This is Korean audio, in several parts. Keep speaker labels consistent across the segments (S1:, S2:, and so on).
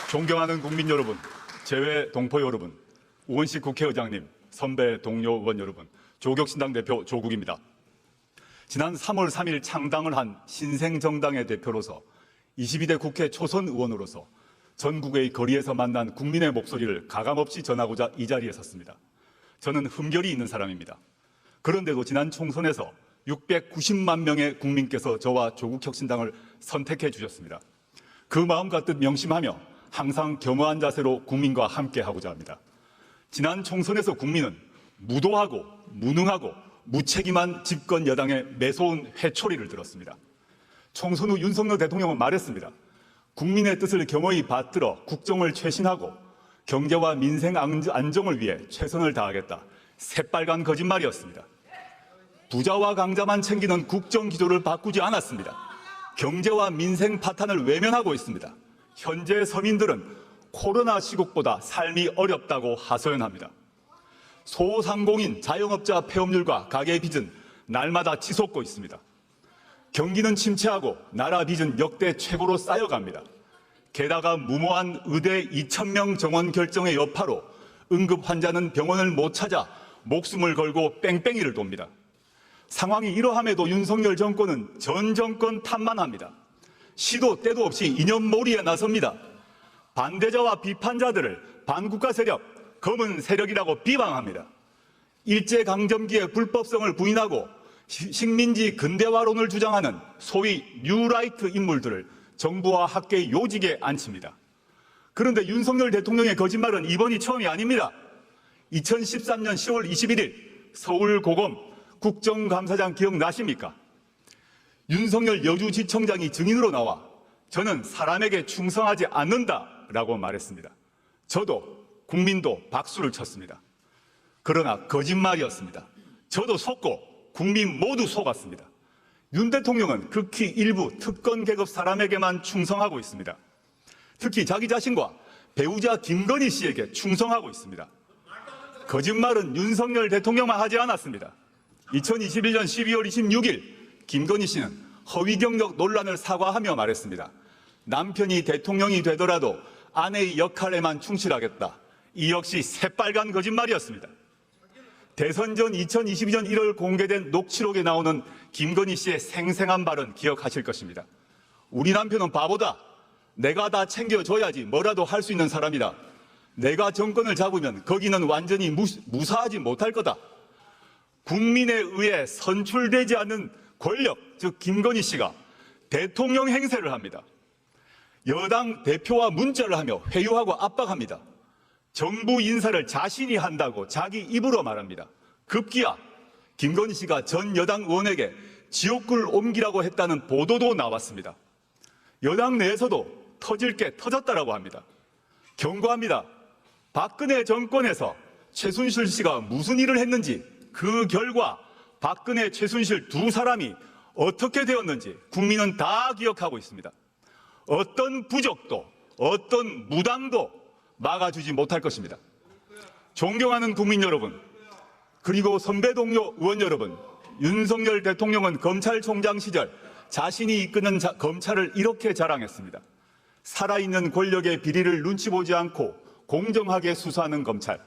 S1: 존경하는 국민 여러분, 재외 동포 여러분, 우원식 국회의장님, 선배 동료 의원 여러분, 조국신당 대표 조국입니다. 지난 3월 3일 창당을 한 신생정당의 대표로서 22대 국회 초선 의원으로서 전국의 거리에서 만난 국민의 목소리를 가감없이 전하고자 이 자리에 섰습니다. 저는 흠결이 있는 사람입니다. 그런데도 지난 총선에서 690만 명의 국민께서 저와 조국혁신당을 선택해 주셨습니다. 그 마음과 뜻 명심하며 항상 겸허한 자세로 국민과 함께 하고자 합니다. 지난 총선에서 국민은 무도하고 무능하고 무책임한 집권 여당의 매서운 회초리를 들었습니다. 총선 후 윤석열 대통령은 말했습니다. 국민의 뜻을 겸허히 받들어 국정을 쇄신하고 경제와 민생 안정을 위해 최선을 다하겠다. 새빨간 거짓말이었습니다. 부자와 강자만 챙기는 국정 기조를 바꾸지 않았습니다. 경제와 민생 파탄을 외면하고 있습니다. 현재 서민들은 코로나 시국보다 삶이 어렵다고 하소연합니다. 소상공인, 자영업자 폐업률과 가계 빚은 날마다 치솟고 있습니다. 경기는 침체하고 나라 빚은 역대 최고로 쌓여갑니다. 게다가 무모한 의대 2,000명 정원 결정의 여파로 응급 환자는 병원을 못 찾아 목숨을 걸고 뺑뺑이를 돕니다. 상황이 이러함에도 윤석열 정권은 전 정권 탓만 합니다. 시도 때도 없이 이념몰이에 나섭니다. 반대자와 비판자들을 반국가 세력, 검은 세력이라고 비방합니다. 일제강점기의 불법성을 부인하고 식민지 근대화론을 주장하는 소위 뉴라이트 인물들을 정부와 학계의 요직에 앉힙니다. 그런데 윤석열 대통령의 거짓말은 이번이 처음이 아닙니다. 2013년 10월 21일 서울고검 국정감사장 기억나십니까? 윤석열 여주지청장이 증인으로 나와 저는 사람에게 충성하지 않는다라고 말했습니다. 저도 국민도 박수를 쳤습니다. 그러나 거짓말이었습니다. 저도 속고 국민 모두 속았습니다. 윤 대통령은 극히 일부 특권 계급 사람에게만 충성하고 있습니다. 특히 자기 자신과 배우자 김건희 씨에게 충성하고 있습니다. 거짓말은 윤석열 대통령만 하지 않았습니다. 2021년 12월 26일 김건희 씨는 허위 경력 논란을 사과하며 말했습니다. 남편이 대통령이 되더라도 아내의 역할에만 충실하겠다. 이 역시 새빨간 거짓말이었습니다. 대선 전 2022년 1월 공개된 녹취록에 나오는 김건희 씨의 생생한 발언 기억하실 것입니다. 우리 남편은 바보다. 내가 다 챙겨줘야지 뭐라도 할 수 있는 사람이다. 내가 정권을 잡으면 거기는 완전히 무사하지 못할 거다. 국민에 의해 선출되지 않는 권력, 즉 김건희 씨가 대통령 행세를 합니다. 여당 대표와 문자를 하며 회유하고 압박합니다. 정부 인사를 자신이 한다고 자기 입으로 말합니다. 급기야 김건희 씨가 전 여당 의원에게 지옥불 옮기라고 했다는 보도도 나왔습니다. 여당 내에서도 터질 게 터졌다라고 합니다. 경고합니다. 박근혜 정권에서 최순실 씨가 무슨 일을 했는지 그 결과 박근혜, 최순실 두 사람이 어떻게 되었는지 국민은 다 기억하고 있습니다. 어떤 부적도 어떤 무당도 막아주지 못할 것입니다. 존경하는 국민 여러분, 그리고 선배 동료 의원 여러분, 윤석열 대통령은 검찰총장 시절 자신이 이끄는 검찰을 이렇게 자랑했습니다. 살아있는 권력의 비리를 눈치 보지 않고 공정하게 수사하는 검찰.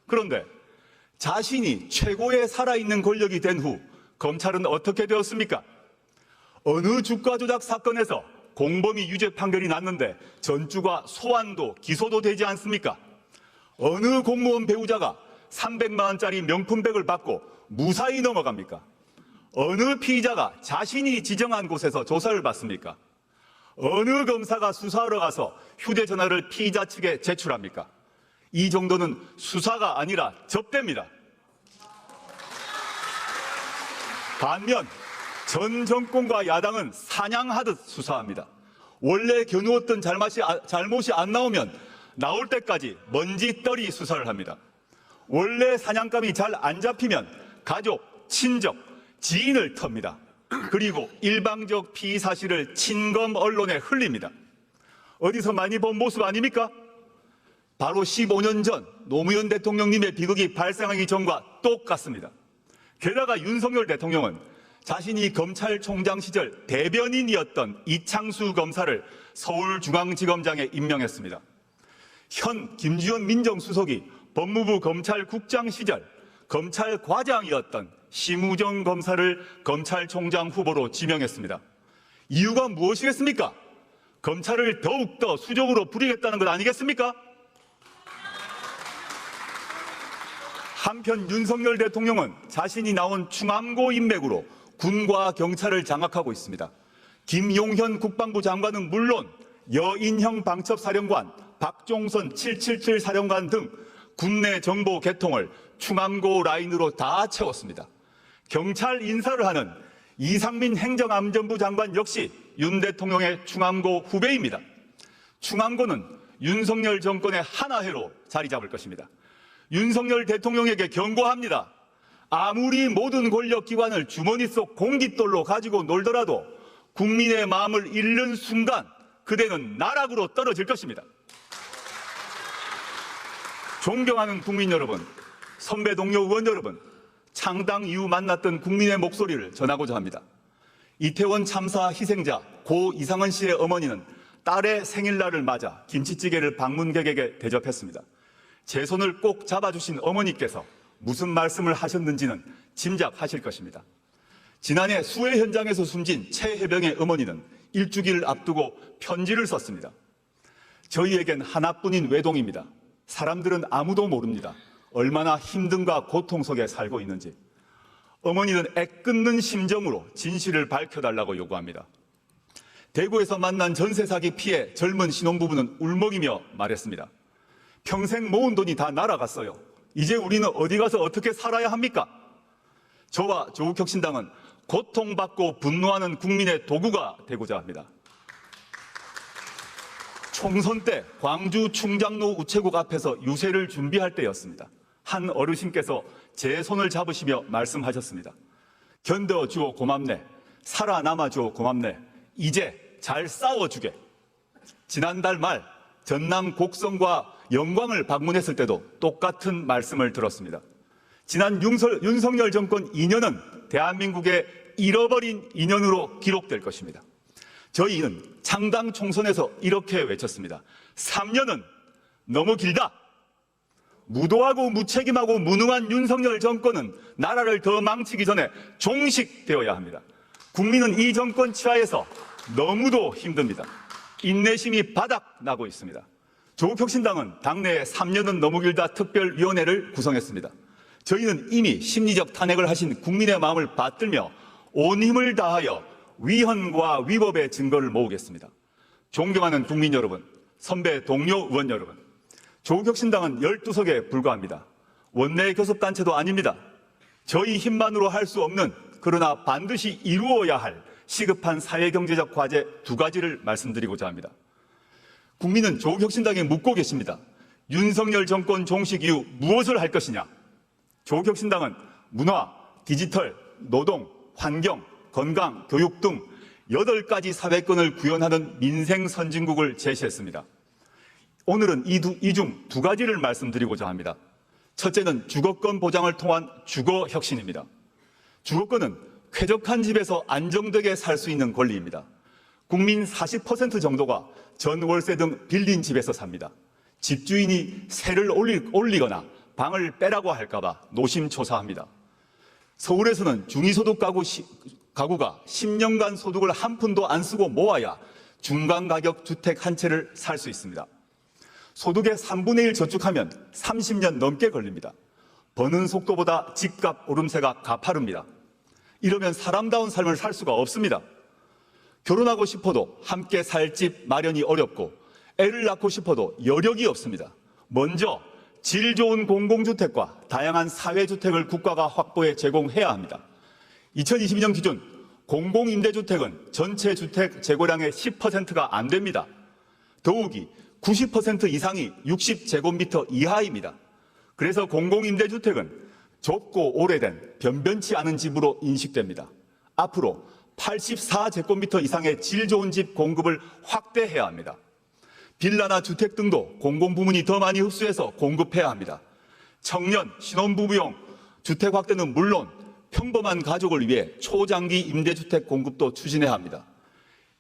S1: 그런데 자신이 최고의 살아있는 권력이 된 후 검찰은 어떻게 되었습니까? 어느 주가 조작 사건에서 공범위 유죄 판결이 났는데 전주가 소환도 기소도 되지 않습니까? 어느 공무원 배우자가 300만 원짜리 명품백을 받고 무사히 넘어갑니까? 어느 피의자가 자신이 지정한 곳에서 조사를 받습니까? 어느 검사가 수사하러 가서 휴대전화를 피의자 측에 제출합니까? 이 정도는 수사가 아니라 접대입니다. 반면 전 정권과 야당은 사냥하듯 수사합니다. 원래 겨누었던 잘못이 안 나오면 나올 때까지 먼지떨이 수사를 합니다. 원래 사냥감이 잘 안 잡히면 가족, 친정, 지인을 텁니다. 그리고 일방적 피의 사실을 친검 언론에 흘립니다. 어디서 많이 본 모습 아닙니까? 바로 15년 전 노무현 대통령님의 비극이 발생하기 전과 똑같습니다. 게다가 윤석열 대통령은 자신이 검찰총장 시절 대변인이었던 이창수 검사를 서울중앙지검장에 임명했습니다. 현 김주현 민정수석이 법무부 검찰국장 시절 검찰과장이었던 심우정 검사를 검찰총장 후보로 지명했습니다. 이유가 무엇이겠습니까? 검찰을 더욱더 수적으로 부리겠다는 것 아니겠습니까? 한편 윤석열 대통령은 자신이 나온 충암고 인맥으로 군과 경찰을 장악하고 있습니다. 김용현 국방부 장관은 물론 여인형 방첩사령관, 박종선 777 사령관 등 국내 정보 개통을 충암고 라인으로 다 채웠습니다. 경찰 인사를 하는 이상민 행정안전부 장관 역시 윤 대통령의 충암고 후배입니다. 충암고는 윤석열 정권의 하나회로 자리 잡을 것입니다. 윤석열 대통령에게 경고합니다. 아무리 모든 권력기관을 주머니 속 공깃돌로 가지고 놀더라도 국민의 마음을 잃는 순간 그대는 나락으로 떨어질 것입니다. 존경하는 국민 여러분, 선배 동료 의원 여러분, 창당 이후 만났던 국민의 목소리를 전하고자 합니다. 이태원 참사 희생자 고 이상은 씨의 어머니는 딸의 생일날을 맞아 김치찌개를 방문객에게 대접했습니다. 제 손을 꼭 잡아주신 어머니께서 무슨 말씀을 하셨는지는 짐작하실 것입니다. 지난해 수해 현장에서 숨진 최혜병의 어머니는 일주기를 앞두고 편지를 썼습니다. 저희에겐 하나뿐인 외동입니다. 사람들은 아무도 모릅니다. 얼마나 힘든가 고통 속에 살고 있는지. 어머니는 애끓는 심정으로 진실을 밝혀달라고 요구합니다. 대구에서 만난 전세 사기 피해 젊은 신혼부부는 울먹이며 말했습니다. 평생 모은 돈이 다 날아갔어요. 이제 우리는 어디 가서 어떻게 살아야 합니까? 저와 조국혁신당은 고통받고 분노하는 국민의 도구가 되고자 합니다. 총선 때 광주 충장로 우체국 앞에서 유세를 준비할 때였습니다. 한 어르신께서 제 손을 잡으시며 말씀하셨습니다. 견뎌주어 고맙네. 살아남아주어 고맙네. 이제 잘 싸워주게. 지난달 말 전남 곡성과 영광을 방문했을 때도 똑같은 말씀을 들었습니다. 지난 윤석열 정권 2년은 대한민국의 잃어버린 2년으로 기록될 것입니다. 저희는 창당 총선에서 이렇게 외쳤습니다. 3년은 너무 길다. 무도하고 무책임하고 무능한 윤석열 정권은 나라를 더 망치기 전에 종식되어야 합니다. 국민은 이 정권 치하에서 너무도 힘듭니다. 인내심이 바닥나고 있습니다. 조국혁신당은 당내에 3년은 너무 길다 특별위원회를 구성했습니다. 저희는 이미 심리적 탄핵을 하신 국민의 마음을 받들며 온 힘을 다하여 위헌과 위법의 증거를 모으겠습니다. 존경하는 국민 여러분, 선배 동료 의원 여러분, 조국혁신당은 12석에 불과합니다. 원내 교섭단체도 아닙니다. 저희 힘만으로 할 수 없는, 그러나 반드시 이루어야 할 시급한 사회경제적 과제 2가지를 말씀드리고자 합니다. 국민은 조국혁신당에 묻고 계십니다. 윤석열 정권 종식 이후 무엇을 할 것이냐? 조국혁신당은 문화, 디지털, 노동, 환경, 건강, 교육 등 8가지 사회권을 구현하는 민생 선진국을 제시했습니다. 오늘은 이 중 2가지를 말씀드리고자 합니다. 첫째는 주거권 보장을 통한 주거혁신입니다. 주거권은 쾌적한 집에서 안정되게 살 수 있는 권리입니다. 국민 40% 정도가 전월세 등 빌린 집에서 삽니다. 집주인이 세를 올리거나 방을 빼라고 할까봐 노심초사합니다. 서울에서는 중위소득 가구가 10년간 소득을 한 푼도 안 쓰고 모아야 중간가격 주택 한 채를 살 수 있습니다. 소득의 3분의 1 저축하면 30년 넘게 걸립니다. 버는 속도보다 집값 오름세가 가파릅니다. 이러면 사람다운 삶을 살 수가 없습니다. 결혼하고 싶어도 함께 살 집 마련이 어렵고 애를 낳고 싶어도 여력이 없습니다. 먼저 질 좋은 공공주택과 다양한 사회주택을 국가가 확보해 제공해야 합니다. 2022년 기준 공공임대주택은 전체 주택 재고량의 10%가 안 됩니다. 더욱이 90% 이상이 60제곱미터 이하입니다. 그래서 공공임대주택은 좁고 오래된 변변치 않은 집으로 인식됩니다. 앞으로 84제곱미터 이상의 질 좋은 집 공급을 확대해야 합니다. 빌라나 주택 등도 공공부문이 더 많이 흡수해서 공급해야 합니다. 청년, 신혼부부용 주택 확대는 물론 평범한 가족을 위해 초장기 임대주택 공급도 추진해야 합니다.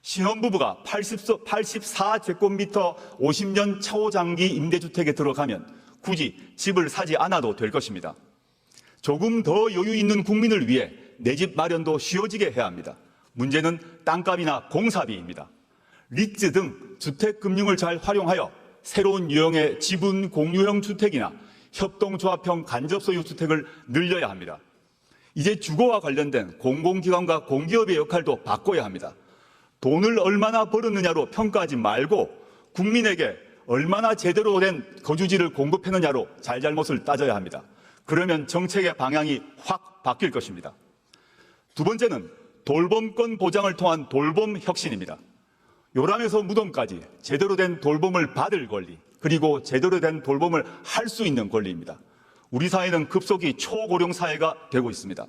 S1: 신혼부부가 84제곱미터 50년 초장기 임대주택에 들어가면 굳이 집을 사지 않아도 될 것입니다. 조금 더 여유 있는 국민을 위해 내 집 마련도 쉬워지게 해야 합니다. 문제는 땅값이나 공사비입니다. 리츠 등 주택금융을 잘 활용하여 새로운 유형의 지분 공유형 주택이나 협동조합형 간접소유 주택을 늘려야 합니다. 이제 주거와 관련된 공공기관과 공기업의 역할도 바꿔야 합니다. 돈을 얼마나 벌었느냐로 평가하지 말고 국민에게 얼마나 제대로 된 거주지를 공급했느냐로 잘잘못을 따져야 합니다. 그러면 정책의 방향이 확 바뀔 것입니다. 두 번째는 돌봄권 보장을 통한 돌봄 혁신입니다. 요람에서 무덤까지 제대로 된 돌봄을 받을 권리, 그리고 제대로 된 돌봄을 할 수 있는 권리입니다. 우리 사회는 급속히 초고령 사회가 되고 있습니다.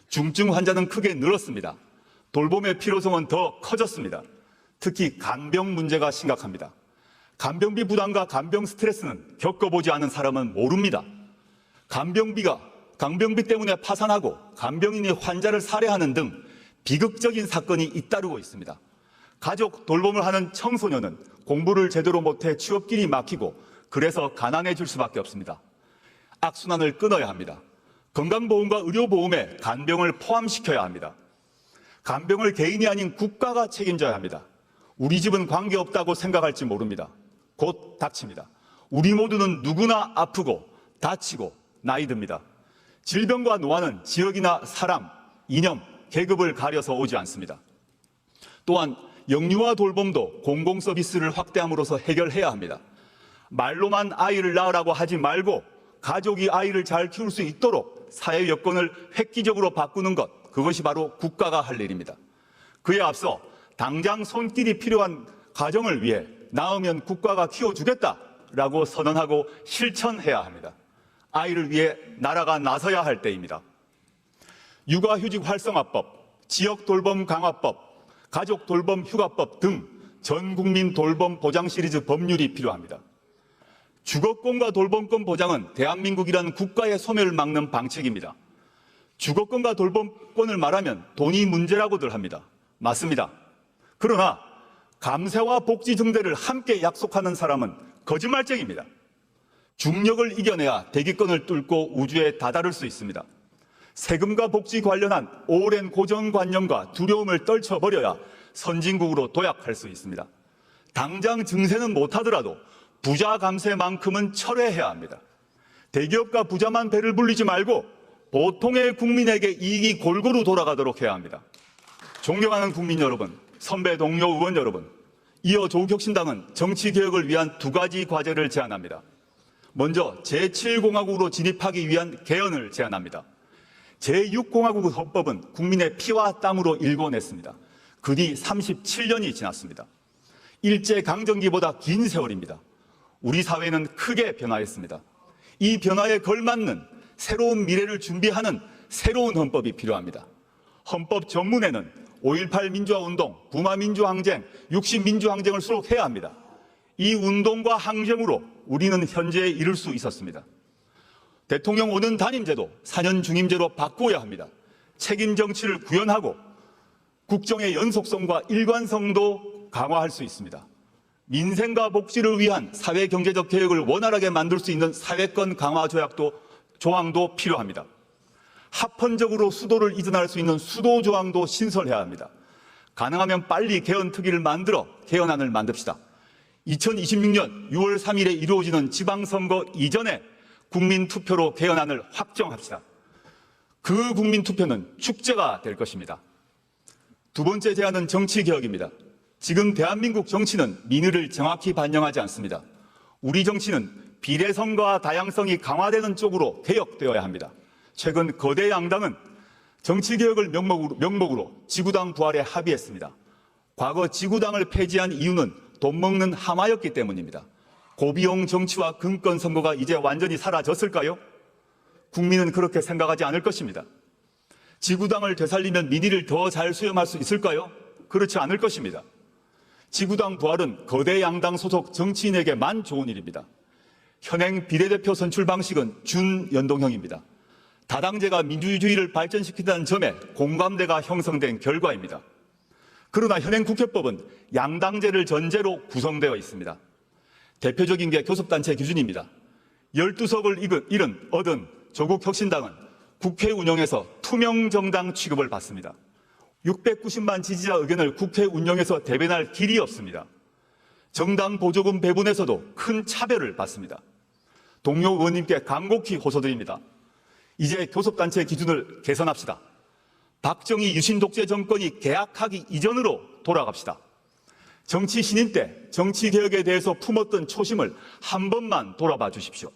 S1: 중증 환자는 크게 늘었습니다. 돌봄의 필요성은 더 커졌습니다. 특히 간병 문제가 심각합니다. 간병비 부담과 간병 스트레스는 겪어보지 않은 사람은 모릅니다. 간병비 때문에 파산하고 간병인이 환자를 살해하는 등 비극적인 사건이 잇따르고 있습니다. 가족 돌봄을 하는 청소년은 공부를 제대로 못해 취업길이 막히고 그래서 가난해질 수밖에 없습니다. 악순환을 끊어야 합니다. 건강보험과 의료보험에 간병을 포함시켜야 합니다. 간병을 개인이 아닌 국가가 책임져야 합니다. 우리 집은 관계없다고 생각할지 모릅니다. 곧 닥칩니다. 우리 모두는 누구나 아프고 다치고 나이 듭니다. 질병과 노화는 지역이나 사람, 이념, 계급을 가려서 오지 않습니다. 또한 영유아 돌봄도 공공서비스를 확대함으로써 해결해야 합니다. 말로만 아이를 낳으라고 하지 말고 가족이 아이를 잘 키울 수 있도록 사회 여건을 획기적으로 바꾸는 것, 그것이 바로 국가가 할 일입니다. 그에 앞서 당장 손길이 필요한 가정을 위해 낳으면 국가가 키워주겠다라고 선언하고 실천해야 합니다. 아이를 위해 나라가 나서야 할 때입니다. 육아휴직 활성화법, 지역돌봄 강화법, 가족돌봄 휴가법 등 전국민 돌봄 보장 시리즈 법률이 필요합니다. 주거권과 돌봄권 보장은 대한민국이라는 국가의 소멸을 막는 방책입니다. 주거권과 돌봄권을 말하면 돈이 문제라고들 합니다. 맞습니다. 그러나 감세와 복지 증대를 함께 약속하는 사람은 거짓말쟁입니다. 중력을 이겨내야 대기권을 뚫고 우주에 다다를 수 있습니다. 세금과 복지 관련한 오랜 고정관념과 두려움을 떨쳐버려야 선진국으로 도약할 수 있습니다. 당장 증세는 못하더라도 부자 감세만큼은 철회해야 합니다. 대기업과 부자만 배를 불리지 말고 보통의 국민에게 이익이 골고루 돌아가도록 해야 합니다. 존경하는 국민 여러분, 선배 동료 의원 여러분, 이어 조국혁신당은 정치개혁을 위한 두 가지 과제를 제안합니다. 먼저 제7공화국으로 진입하기 위한 개헌을 제안합니다. 제6공화국 헌법은 국민의 피와 땀으로 일궈냈습니다. 그 뒤 37년이 지났습니다. 일제강점기보다 긴 세월입니다. 우리 사회는 크게 변화했습니다. 이 변화에 걸맞는 새로운 미래를 준비하는 새로운 헌법이 필요합니다. 헌법 전문에는 5.18 민주화운동, 부마민주항쟁, 60민주항쟁을 수록해야 합니다. 이 운동과 항쟁으로 우리는 현재에 이를 수 있었습니다. 대통령 5년 단임제도, 4년 중임제로 바꾸어야 합니다. 책임 정치를 구현하고 국정의 연속성과 일관성도 강화할 수 있습니다. 민생과 복지를 위한 사회경제적 개혁을 원활하게 만들 수 있는 사회권 강화 조항도 필요합니다. 합헌적으로 수도를 이전할 수 있는 수도 조항도 신설해야 합니다. 가능하면 빨리 개헌특위를 만들어 개헌안을 만듭시다. 2026년 6월 3일에 이루어지는 지방선거 이전에 국민투표로 개헌안을 확정합시다. 그 국민투표는 축제가 될 것입니다. 두 번째 제안은 정치개혁입니다. 지금 대한민국 정치는 민의를 정확히 반영하지 않습니다. 우리 정치는 비례성과 다양성이 강화되는 쪽으로 개혁되어야 합니다. 최근 거대 양당은 정치개혁을 명목으로 지구당 부활에 합의했습니다. 과거 지구당을 폐지한 이유는 돈 먹는 하마였기 때문입니다. 고비용 정치와 금권 선거가 이제 완전히 사라졌을까요? 국민은 그렇게 생각하지 않을 것입니다. 지구당을 되살리면 민의를 더 잘 수렴할 수 있을까요? 그렇지 않을 것입니다. 지구당 부활은 거대 양당 소속 정치인에게만 좋은 일입니다. 현행 비례대표 선출 방식은 준연동형입니다. 다당제가 민주주의를 발전시킨다는 점에 공감대가 형성된 결과입니다. 그러나 현행 국회법은 양당제를 전제로 구성되어 있습니다. 대표적인 게 교섭단체 기준입니다. 12석을 얻은 조국혁신당은 국회 운영에서 투명정당 취급을 받습니다. 690만 지지자 의견을 국회 운영에서 대변할 길이 없습니다. 정당 보조금 배분에서도 큰 차별을 받습니다. 동료 의원님께 간곡히 호소드립니다. 이제 교섭단체 기준을 개선합시다. 박정희 유신 독재 정권이 개학하기 이전으로 돌아갑시다. 정치 신인 때 정치개혁에 대해서 품었던 초심을 한 번만 돌아봐 주십시오.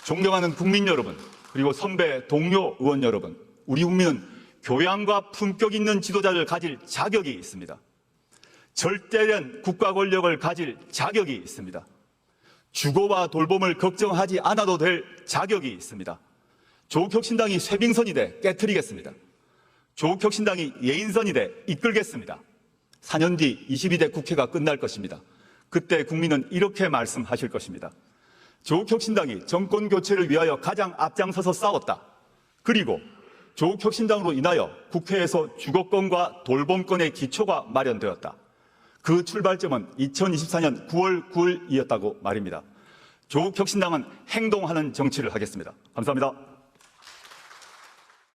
S1: 존경하는 국민 여러분, 그리고 선배 동료 의원 여러분, 우리 국민은 교양과 품격 있는 지도자를 가질 자격이 있습니다. 절대된 국가 권력을 가질 자격이 있습니다. 주거와 돌봄을 걱정하지 않아도 될 자격이 있습니다. 조국혁신당이 쇄빙선이 돼 깨트리겠습니다. 조국혁신당이 예인선이 돼 이끌겠습니다. 4년 뒤 22대 국회가 끝날 것입니다. 그때 국민은 이렇게 말씀하실 것입니다. 조국혁신당이 정권 교체를 위하여 가장 앞장서서 싸웠다. 그리고 조국혁신당으로 인하여 국회에서 주거권과 돌봄권의 기초가 마련되었다. 그 출발점은 2024년 9월 9일이었다고 말입니다. 조국혁신당은 행동하는 정치를 하겠습니다. 감사합니다.